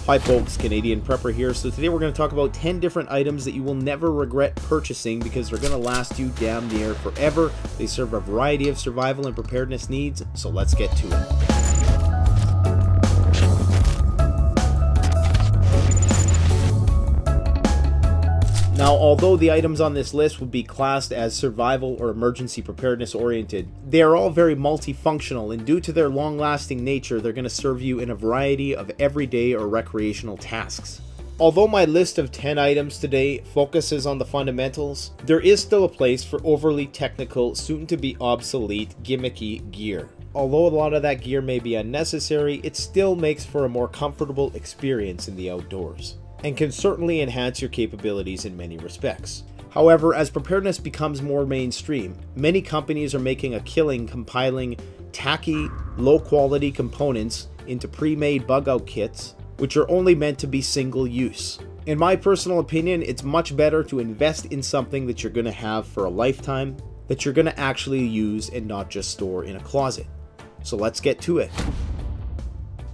Hi folks, Canadian Prepper here. So today we're going to talk about 10 different items that you will never regret purchasing because they're going to last you damn near forever. They serve a variety of survival and preparedness needs, so let's get to it. Now, although the items on this list would be classed as survival or emergency preparedness oriented, they are all very multifunctional, and due to their long-lasting nature, they're going to serve you in a variety of everyday or recreational tasks. Although my list of 10 items today focuses on the fundamentals, there is still a place for overly technical, soon-to-be obsolete, gimmicky gear. Although a lot of that gear may be unnecessary, it still makes for a more comfortable experience in the outdoors, and can certainly enhance your capabilities in many respects. However, as preparedness becomes more mainstream, many companies are making a killing compiling tacky, low-quality components into pre-made bug-out kits, which are only meant to be single-use. In my personal opinion, it's much better to invest in something that you're going to have for a lifetime, that you're going to actually use and not just store in a closet. So let's get to it.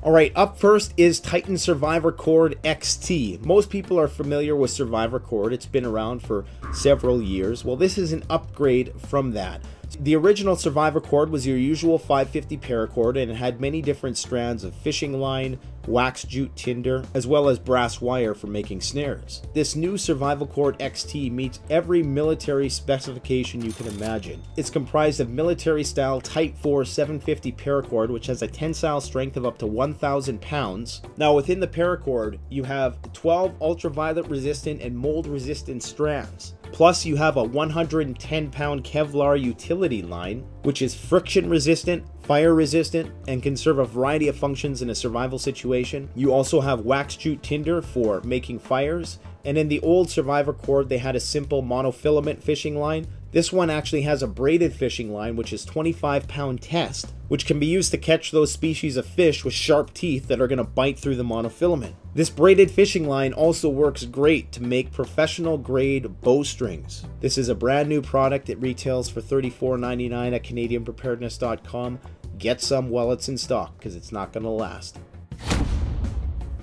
Alright, up first is Titan SURVIVORCORD XT. Most people are familiar with SURVIVORCORD. It's been around for several years. Well, this is an upgrade from that. The original SURVIVORCORD was your usual 550 paracord, and it had many different strands of fishing line, wax jute tinder, as well as brass wire for making snares. This new SURVIVORCORD XT meets every military specification you can imagine. It's comprised of military style Type 4 750 paracord, which has a tensile strength of up to 1,000 pounds. Now within the paracord, you have 12 ultraviolet resistant and mold resistant strands. Plus you have a 110 pound Kevlar utility line, which is friction resistant, fire resistant, and can serve a variety of functions in a survival situation. You also have wax jute tinder for making fires, and in the old SURVIVORCORD they had a simple monofilament fishing line. This one actually has a braided fishing line, which is 25 pound test, which can be used to catch those species of fish with sharp teeth that are going to bite through the monofilament. This braided fishing line also works great to make professional grade bowstrings. This is a brand new product. It retails for $34.99 at CanadianPreparedness.com. Get some while it's in stock, because it's not going to last.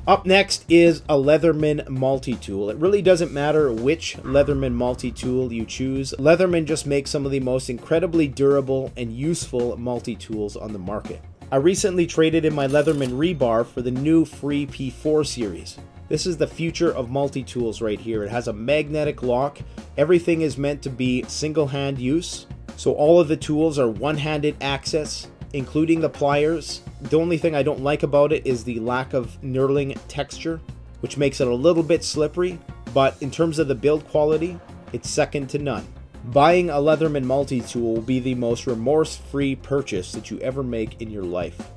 Up next is a Leatherman multi-tool. It really doesn't matter which Leatherman multi-tool you choose. Leatherman just makes some of the most incredibly durable and useful multi-tools on the market. I recently traded in my Leatherman rebar for the new free P4 series. This is the future of multi-tools right here. It has a magnetic lock. Everything is meant to be single-hand use. So all of the tools are one-handed access, including the pliers. The only thing I don't like about it is the lack of knurling texture, which makes it a little bit slippery, but in terms of the build quality, it's second to none. Buying a Leatherman multi-tool will be the most remorse-free purchase that you ever make in your life.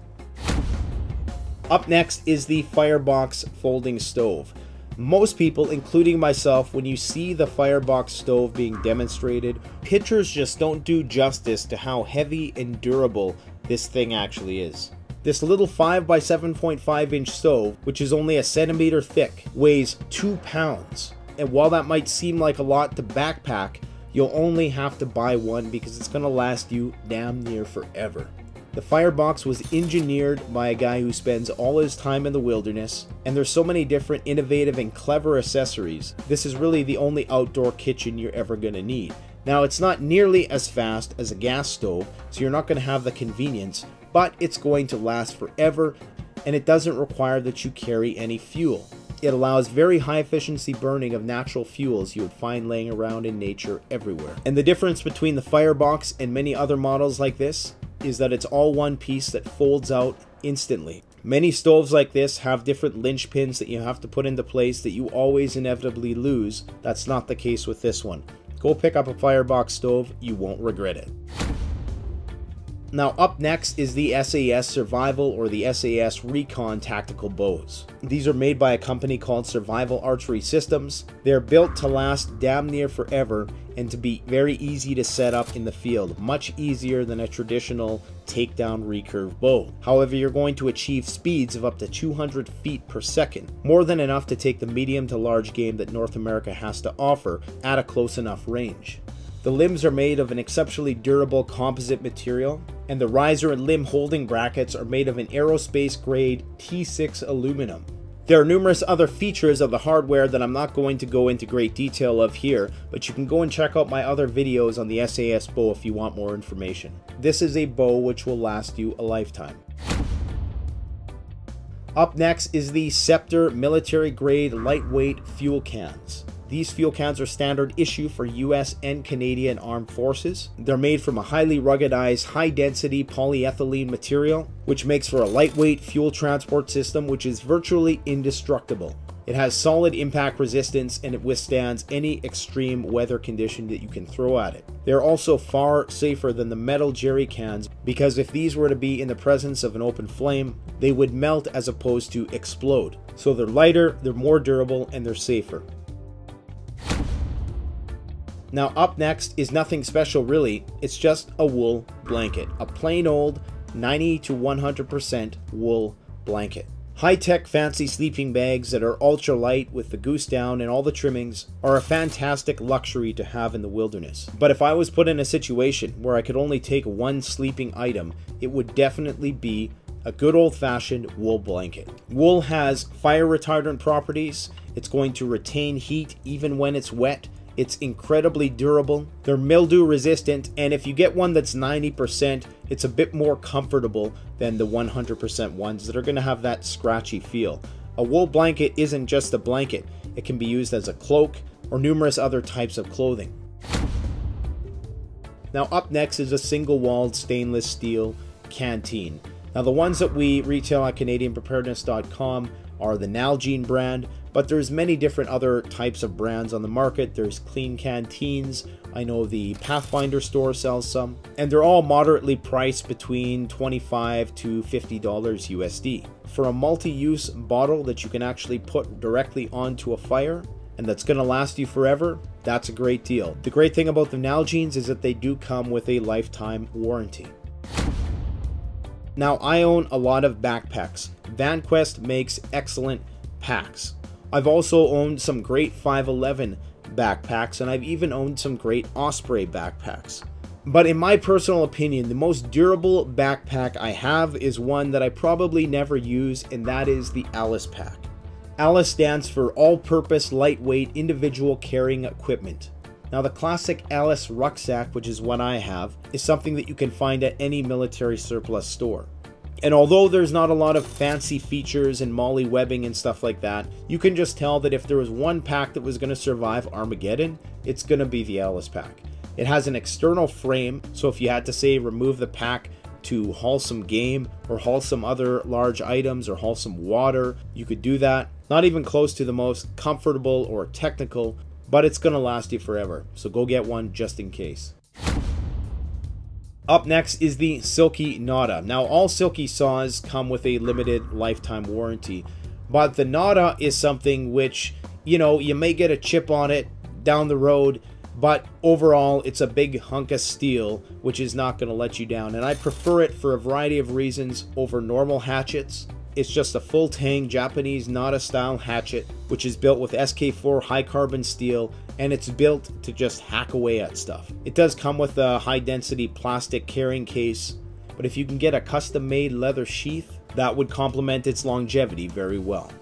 Up next is the Firebox folding stove. Most people, including myself, when you see the Firebox stove being demonstrated, pictures just don't do justice to how heavy and durable this thing actually is. This little 5 by 7.5 inch stove, which is only a centimeter thick, weighs 2 pounds. And while that might seem like a lot to backpack, you'll only have to buy one because it's going to last you damn near forever. The Firebox was engineered by a guy who spends all his time in the wilderness, and there's so many different innovative and clever accessories. This is really the only outdoor kitchen you're ever going to need. Now, it's not nearly as fast as a gas stove, so you're not going to have the convenience, but it's going to last forever, and it doesn't require that you carry any fuel. It allows very high efficiency burning of natural fuels you would find laying around in nature everywhere. And the difference between the Firebox and many other models like this is that it's all one piece that folds out instantly. Many stoves like this have different linchpins that you have to put into place that you always inevitably lose. That's not the case with this one. Go pick up a Firebox stove, you won't regret it. Now up next is the SAS Survival or the SAS RECON tactical bows. These are made by a company called Survival Archery Systems. They're built to last damn near forever and to be very easy to set up in the field, much easier than a traditional takedown recurve bow. However, you're going to achieve speeds of up to 200 feet per second, more than enough to take the medium to large game that North America has to offer at a close enough range. The limbs are made of an exceptionally durable composite material, and the riser and limb holding brackets are made of an aerospace grade T6 aluminum. There are numerous other features of the hardware that I'm not going to go into great detail of here, but you can go and check out my other videos on the SAS Bow if you want more information. This is a bow which will last you a lifetime. Up next is the Scepter military grade lightweight fuel cans. These fuel cans are standard issue for US and Canadian armed forces. They're made from a highly ruggedized, high-density polyethylene material, which makes for a lightweight fuel transport system which is virtually indestructible. It has solid impact resistance and it withstands any extreme weather condition that you can throw at it. They're also far safer than the metal jerry cans because if these were to be in the presence of an open flame, they would melt as opposed to explode. So they're lighter, they're more durable, and they're safer. Now up next is nothing special really, it's just a wool blanket. A plain old 90 to 100% wool blanket. High-tech fancy sleeping bags that are ultra light with the goose down and all the trimmings are a fantastic luxury to have in the wilderness. But if I was put in a situation where I could only take one sleeping item, it would definitely be a good old-fashioned wool blanket. Wool has fire retardant properties, it's going to retain heat even when it's wet. It's incredibly durable, they're mildew resistant, and if you get one that's 90%, it's a bit more comfortable than the 100% ones that are going to have that scratchy feel. A wool blanket isn't just a blanket, it can be used as a cloak or numerous other types of clothing. Now up next is a single-walled stainless steel canteen. Now the ones that we retail at CanadianPreparedness.com are the Nalgene brand, but there's many different other types of brands on the market. There's clean canteens, I know the Pathfinder store sells some, and they're all moderately priced between $25 to $50 USD. For a multi-use bottle that you can actually put directly onto a fire and that's going to last you forever, that's a great deal. The great thing about the Nalgenes is that they do come with a lifetime warranty. Now I own a lot of backpacks. VanQuest makes excellent packs. I've also owned some great 511 backpacks, and I've even owned some great Osprey backpacks. But in my personal opinion, the most durable backpack I have is one that I probably never use, and that is the A.L.C.E pack. A.L.C.E stands for All-Purpose Lightweight Individual Carrying Equipment. Now the classic A.L.C.E rucksack, which is what I have, is something that you can find at any military surplus store. And although there's not a lot of fancy features and molly webbing and stuff like that, you can just tell that if there was one pack that was going to survive Armageddon, it's going to be the A.L.C.E pack. It has an external frame, so if you had to say remove the pack to haul some game or haul some other large items or haul some water, you could do that. Not even close to the most comfortable or technical, but it's going to last you forever, so go get one just in case. Up next is the Silky NATA. Now all Silky Saws come with a limited lifetime warranty, but the NATA is something which, you know, you may get a chip on it down the road, but overall it's a big hunk of steel which is not going to let you down, and I prefer it for a variety of reasons over normal hatchets. It's just a full tang Japanese NATA style hatchet which is built with SK4 high carbon steel, and it's built to just hack away at stuff. It does come with a high density plastic carrying case, but if you can get a custom made leather sheath, that would complement its longevity very well.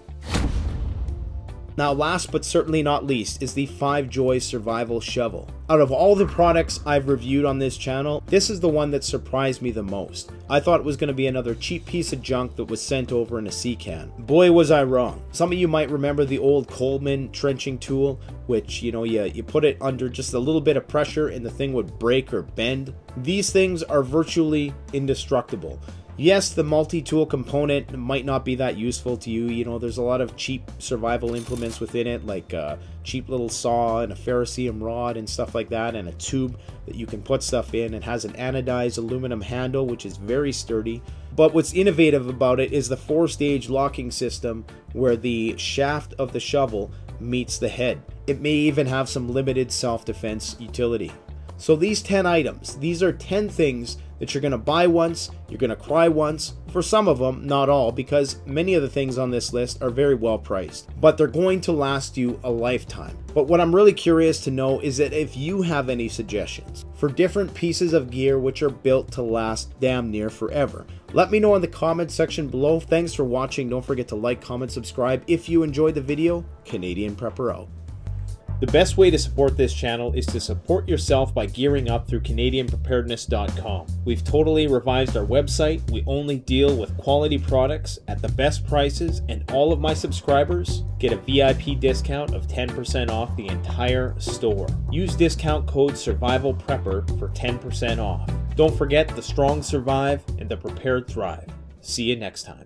Now last but certainly not least is the Fivejoy Survival Shovel. Out of all the products I've reviewed on this channel, this is the one that surprised me the most. I thought it was going to be another cheap piece of junk that was sent over in a sea can. Boy was I wrong. Some of you might remember the old Coleman trenching tool, which, you know, you put it under just a little bit of pressure and the thing would break or bend. These things are virtually indestructible. Yes, the multi-tool component might not be that useful to you. You know, there's a lot of cheap survival implements within it, like a cheap little saw and a ferrocerium rod and stuff like that, and a tube that you can put stuff in. It has an anodized aluminum handle, which is very sturdy. But what's innovative about it is the 4-stage locking system where the shaft of the shovel meets the head. It may even have some limited self-defense utility. So these 10 items, these are 10 things that you're going to buy once, you're going to cry once, for some of them, not all, because many of the things on this list are very well priced, but they're going to last you a lifetime. But what I'm really curious to know is that if you have any suggestions for different pieces of gear which are built to last damn near forever. Let me know in the comments section below. Thanks for watching. Don't forget to like, comment, subscribe if you enjoyed the video. Canadian Prepper out. The best way to support this channel is to support yourself by gearing up through CanadianPreparedness.com. We've totally revised our website. We only deal with quality products at the best prices, and all of my subscribers get a VIP discount of 10% off the entire store. Use discount code SURVIVALPREPPER for 10% off. Don't forget, the strong survive and the prepared thrive. See you next time.